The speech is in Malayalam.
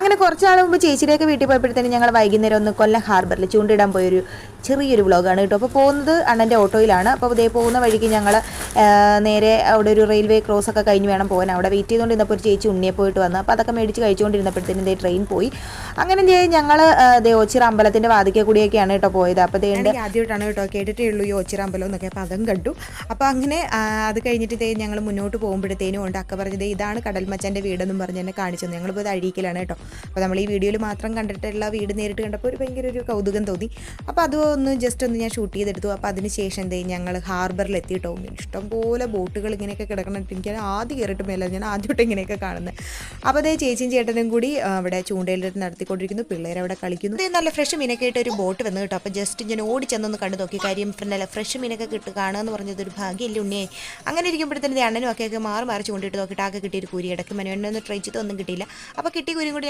അങ്ങനെ കുറച്ച് നാൾ മുമ്പ് ചേച്ചിയുടെയൊക്കെ വീട്ടിൽ പോയപ്പോഴത്തേനും ഞങ്ങൾ വൈകുന്നേരം ഒന്ന് കൊല്ലം ഹാർബറിൽ ചൂണ്ടിടാൻ പോയൊരു ചെറിയൊരു വ്ളോഗാണ് കേട്ടോ. അപ്പോൾ പോകുന്നത് അണ്ണൻ്റെ ഓട്ടോയിലാണ്. അപ്പോൾ ഇതേ പോകുന്ന വഴിക്ക് ഞങ്ങൾ നേരെ അവിടെ ഒരു റെയിൽവേ ക്രോസ് ഒക്കെ കഴിഞ്ഞ് വേണം പോകാൻ. അവിടെ വെയിറ്റ് ചെയ്തുകൊണ്ടിരുന്നപ്പോൾ ഒരു ചേച്ചി ഉണ്ണിയെ പോയിട്ട് വന്നു. അപ്പോൾ അതൊക്കെ മേടിച്ച് കഴിച്ചുകൊണ്ടിരുന്നപ്പോഴത്തേനും ഇതേ ട്രെയിൻ പോയി. അങ്ങനെ ഞങ്ങൾ ഓച്ചിറ അമ്പലത്തിൻ്റെ വാതിക്കൽ കൂടിയൊക്കെയാണ് കേട്ടോ പോയത്. അപ്പോൾ ആദ്യമായിട്ടാണ് കേട്ടോ കേട്ടിട്ടേ ഉള്ളൂ ഈ ഓച്ചിറ അമ്പലം എന്നൊക്കെ. അപ്പോൾ അതും കണ്ടു. അപ്പോൾ അങ്ങനെ അത് കഴിഞ്ഞിട്ട് ഞങ്ങൾ മുന്നോട്ട് പോകുമ്പോഴത്തേനും ഉണ്ട് അക്ക പറഞ്ഞത് ഇതാണ് കടൽമച്ചാൻ്റെ വീടെന്നും പറഞ്ഞ് എന്നെ കാണിച്ചു. ഞങ്ങളിപ്പോൾ ഇത് അഴീക്കലാണ് കേട്ടോ. അപ്പോൾ നമ്മൾ ഈ വീഡിയോയിൽ മാത്രം കണ്ടിട്ടുള്ള വീട് നേരിട്ട് കണ്ടപ്പോൾ ഒരു ഭയങ്കര ഒരു കൗതുകം തോന്നി. അപ്പോൾ അതൊന്ന് ജസ്റ്റ് ഒന്ന് ഞാൻ ഷൂട്ട് ചെയ്തെടുത്തു. അപ്പോൾ അതിന് ശേഷം ഞങ്ങൾ ഹാർബറിൽ എത്തിയിട്ടോ. ഇഷ്ടംപോലെ ബോട്ടുകൾ ഇങ്ങനെയൊക്കെ കിടക്കണിട്ട് എനിക്ക് ആദ്യം കയറിയിട്ട് മേല ഞാൻ ആദ്യമായിട്ട് ഇങ്ങനെയൊക്കെ കാണുന്നത്. അപ്പോൾ അതേ ചേച്ചിയും ചേട്ടനും കൂടി അവിടെ ചൂണ്ടയിലിട്ട് നടത്തിക്കൊണ്ടിരിക്കുന്നു. പിള്ളേരവിടെ കളിക്കുന്നു. അതേ നല്ല ഫ്രഷ് മീനൊക്കെ ആയിട്ട് ഒരു ബോട്ട് വന്നു കേട്ടോ. അപ്പോൾ ജസ്റ്റ് ഞാൻ ഓടിച്ചെന്നൊന്ന് കണ്ടു നോക്കി. കാര്യം നല്ല ഫ്രഷ് മീനൊക്കെ കാണുക എന്ന് പറഞ്ഞത് ഒരു ഭാഗ്യമില്ല ഉണ്ണിയായി. അങ്ങനെ ഇരിക്കുമ്പോഴത്തേനും അണ്ണനും ഒക്കെ മാറി ചൂണ്ടിട്ട് നോക്കിയിട്ട് ആകെ കിട്ടിയൊരു കുരി ഇടയ്ക്ക് മനോണ്ണൊന്ന് ട്രൈ ചെയ്തൊന്നും കിട്ടിയില്ല. അപ്പോൾ കിട്ടിയ കുരിയും കൂടി